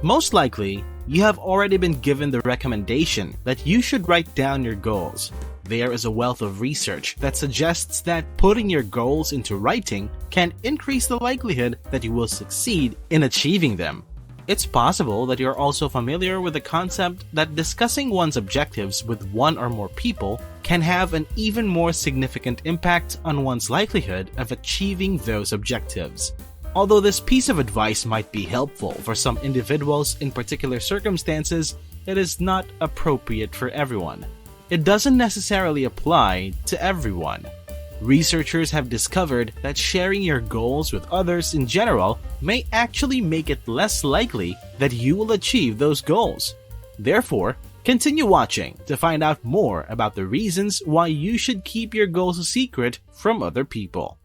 Most likely, you have already been given the recommendation that you should write down your goals. There is a wealth of research that suggests that putting your goals into writing can increase the likelihood that you will succeed in achieving them. It's possible that you're also familiar with the concept that discussing one's objectives with one or more people can have an even more significant impact on one's likelihood of achieving those objectives. Although this piece of advice might be helpful for some individuals in particular circumstances, it is not appropriate for everyone. It doesn't necessarily apply to everyone. Researchers have discovered that sharing your goals with others in general may actually make it less likely that you will achieve those goals. Therefore, continue watching to find out more about the reasons why you should keep your goals a secret from other people.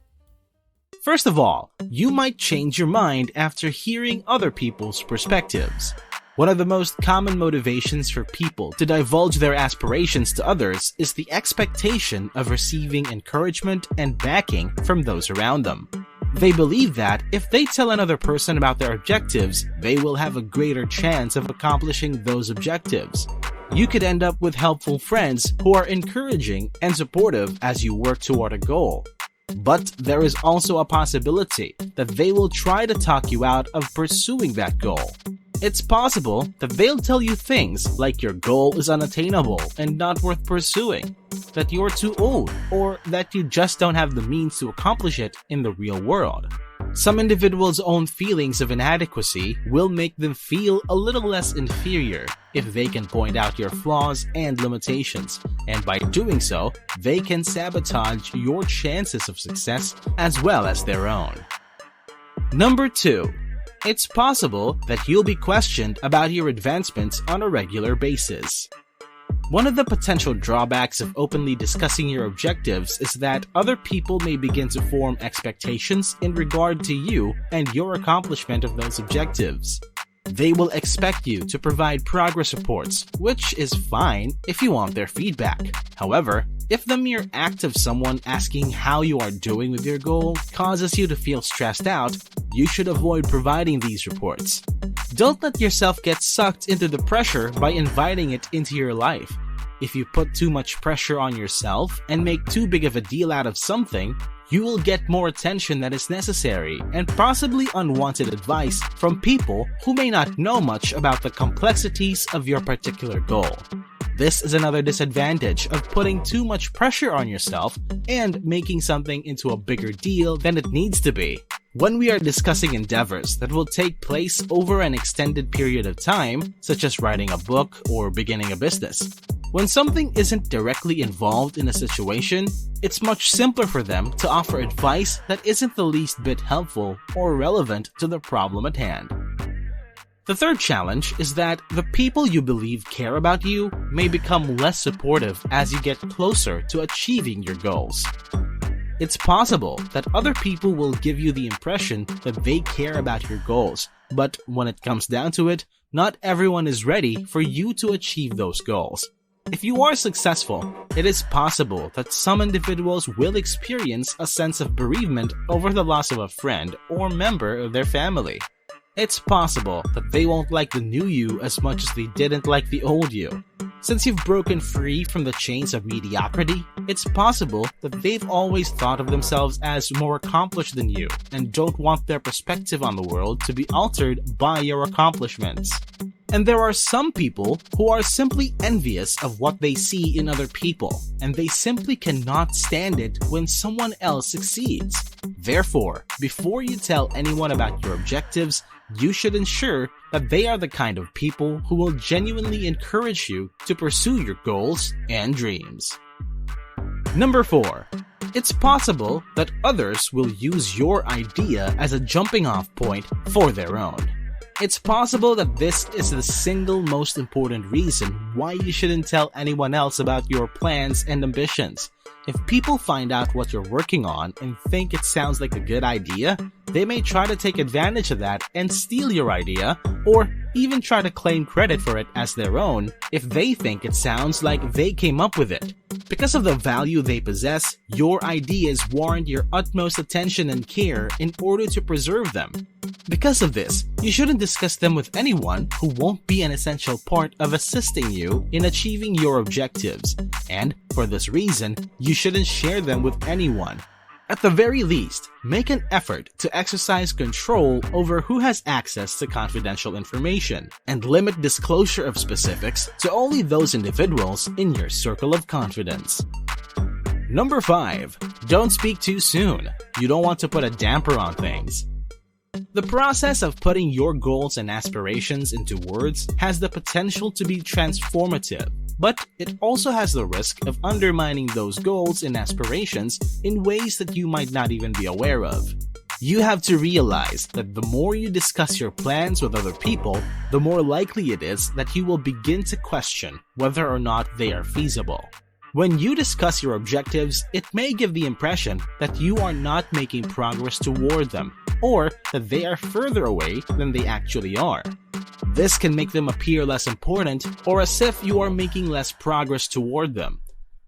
First of all, you might change your mind after hearing other people's perspectives. One of the most common motivations for people to divulge their aspirations to others is the expectation of receiving encouragement and backing from those around them. They believe that if they tell another person about their objectives, they will have a greater chance of accomplishing those objectives. You could end up with helpful friends who are encouraging and supportive as you work toward a goal. But there is also a possibility that they will try to talk you out of pursuing that goal. It's possible that they'll tell you things like your goal is unattainable and not worth pursuing, that you're too old, or that you just don't have the means to accomplish it in the real world. Some individuals' own feelings of inadequacy will make them feel a little less inferior if they can point out your flaws and limitations, and by doing so, they can sabotage your chances of success as well as their own. Number 2. It's possible that you'll be questioned about your advancements on a regular basis. One of the potential drawbacks of openly discussing your objectives is that other people may begin to form expectations in regard to you and your accomplishment of those objectives. They will expect you to provide progress reports, which is fine if you want their feedback. However, if the mere act of someone asking how you are doing with your goal causes you to feel stressed out, you should avoid providing these reports. Don't let yourself get sucked into the pressure by inviting it into your life. If you put too much pressure on yourself and make too big of a deal out of something, you will get more attention than is necessary and possibly unwanted advice from people who may not know much about the complexities of your particular goal. This is another disadvantage of putting too much pressure on yourself and making something into a bigger deal than it needs to be. When we are discussing endeavors that will take place over an extended period of time, such as writing a book or beginning a business, when something isn't directly involved in a situation, it's much simpler for them to offer advice that isn't the least bit helpful or relevant to the problem at hand. The third challenge is that the people you believe care about you may become less supportive as you get closer to achieving your goals. It's possible that other people will give you the impression that they care about your goals, but when it comes down to it, not everyone is ready for you to achieve those goals. If you are successful, it is possible that some individuals will experience a sense of bereavement over the loss of a friend or member of their family. It's possible that they won't like the new you as much as they didn't like the old you. Since you've broken free from the chains of mediocrity, it's possible that they've always thought of themselves as more accomplished than you and don't want their perspective on the world to be altered by your accomplishments. And there are some people who are simply envious of what they see in other people, and they simply cannot stand it when someone else succeeds. Therefore, before you tell anyone about your objectives, you should ensure that they are the kind of people who will genuinely encourage you to pursue your goals and dreams. Number 4. It's possible that others will use your idea as a jumping-off point for their own. It's possible that this is the single most important reason why you shouldn't tell anyone else about your plans and ambitions. If people find out what you're working on and think it sounds like a good idea, they may try to take advantage of that and steal your idea or even try to claim credit for it as their own if they think it sounds like they came up with it. Because of the value they possess, your ideas warrant your utmost attention and care in order to preserve them. Because of this, you shouldn't discuss them with anyone who won't be an essential part of assisting you in achieving your objectives, and for this reason, you shouldn't share them with anyone. At the very least, make an effort to exercise control over who has access to confidential information, and limit disclosure of specifics to only those individuals in your circle of confidence. Number 5. Don't speak too soon. You don't want to put a damper on things. The process of putting your goals and aspirations into words has the potential to be transformative, but it also has the risk of undermining those goals and aspirations in ways that you might not even be aware of. You have to realize that the more you discuss your plans with other people, the more likely it is that you will begin to question whether or not they are feasible. When you discuss your objectives, it may give the impression that you are not making progress toward them, or that they are further away than they actually are. This can make them appear less important, or as if you are making less progress toward them.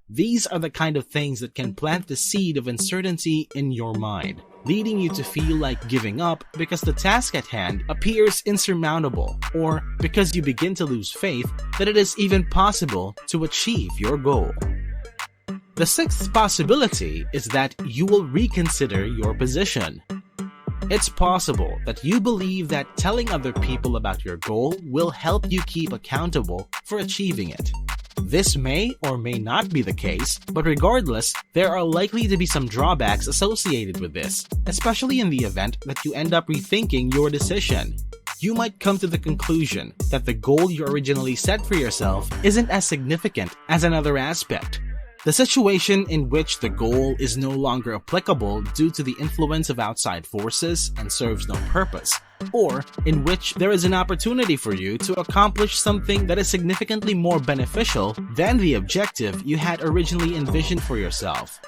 These are the kind of things that can plant the seed of uncertainty in your mind, leading you to feel like giving up because the task at hand appears insurmountable, or because you begin to lose faith that it is even possible to achieve your goal. The sixth possibility is that you will reconsider your position. It's possible that you believe that telling other people about your goal will help you keep accountable for achieving it. This may or may not be the case, but regardless, there are likely to be some drawbacks associated with this, especially in the event that you end up rethinking your decision. You might come to the conclusion that the goal you originally set for yourself isn't as significant as another aspect. The situation in which the goal is no longer applicable due to the influence of outside forces and serves no purpose, or in which there is an opportunity for you to accomplish something that is significantly more beneficial than the objective you had originally envisioned for yourself.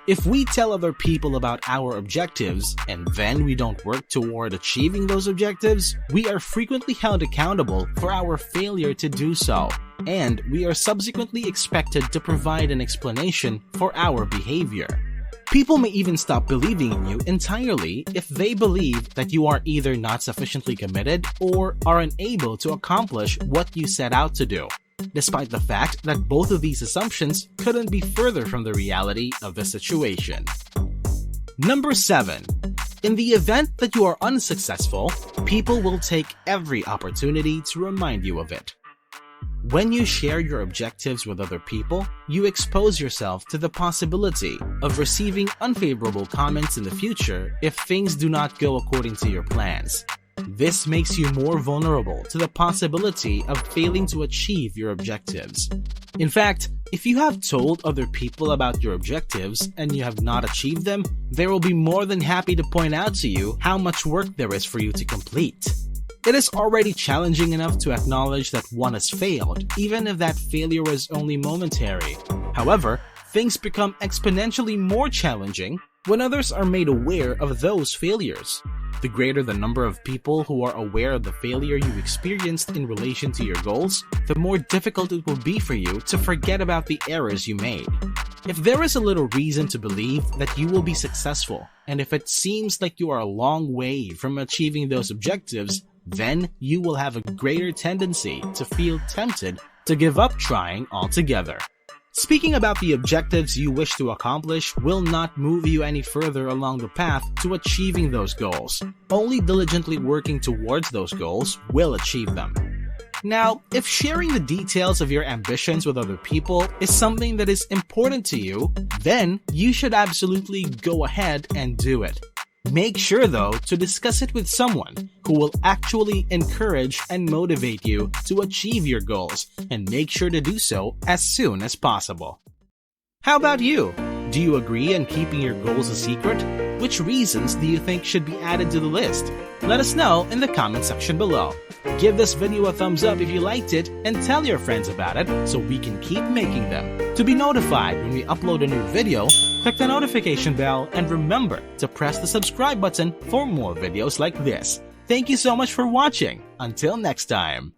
If we tell other people about our objectives and then we don't work toward achieving those objectives, we are frequently held accountable for our failure to do so, and we are subsequently expected to provide an explanation for our behavior. People may even stop believing in you entirely if they believe that you are either not sufficiently committed or are unable to accomplish what you set out to do, despite the fact that both of these assumptions couldn't be further from the reality of the situation. Number 7. In the event that you are unsuccessful, people will take every opportunity to remind you of it. When you share your objectives with other people, you expose yourself to the possibility of receiving unfavorable comments in the future if things do not go according to your plans. This makes you more vulnerable to the possibility of failing to achieve your objectives. In fact, if you have told other people about your objectives and you have not achieved them, they will be more than happy to point out to you how much work there is for you to complete. It is already challenging enough to acknowledge that one has failed, even if that failure is only momentary. However, things become exponentially more challenging when others are made aware of those failures. The greater the number of people who are aware of the failure you experienced in relation to your goals, the more difficult it will be for you to forget about the errors you made. If there is a little reason to believe that you will be successful, and if it seems like you are a long way from achieving those objectives, then you will have a greater tendency to feel tempted to give up trying altogether. Speaking about the objectives you wish to accomplish will not move you any further along the path to achieving those goals. Only diligently working towards those goals will achieve them. Now, if sharing the details of your ambitions with other people is something that is important to you, then you should absolutely go ahead and do it. Make sure, though, to discuss it with someone who will actually encourage and motivate you to achieve your goals, and make sure to do so as soon as possible. How about you? Do you agree on keeping your goals a secret? Which reasons do you think should be added to the list? Let us know in the comment section below. Give this video a thumbs up if you liked it, and tell your friends about it so we can keep making them. To be notified when we upload a new video, click the notification bell and remember to press the subscribe button for more videos like this. Thank you so much for watching. Until next time.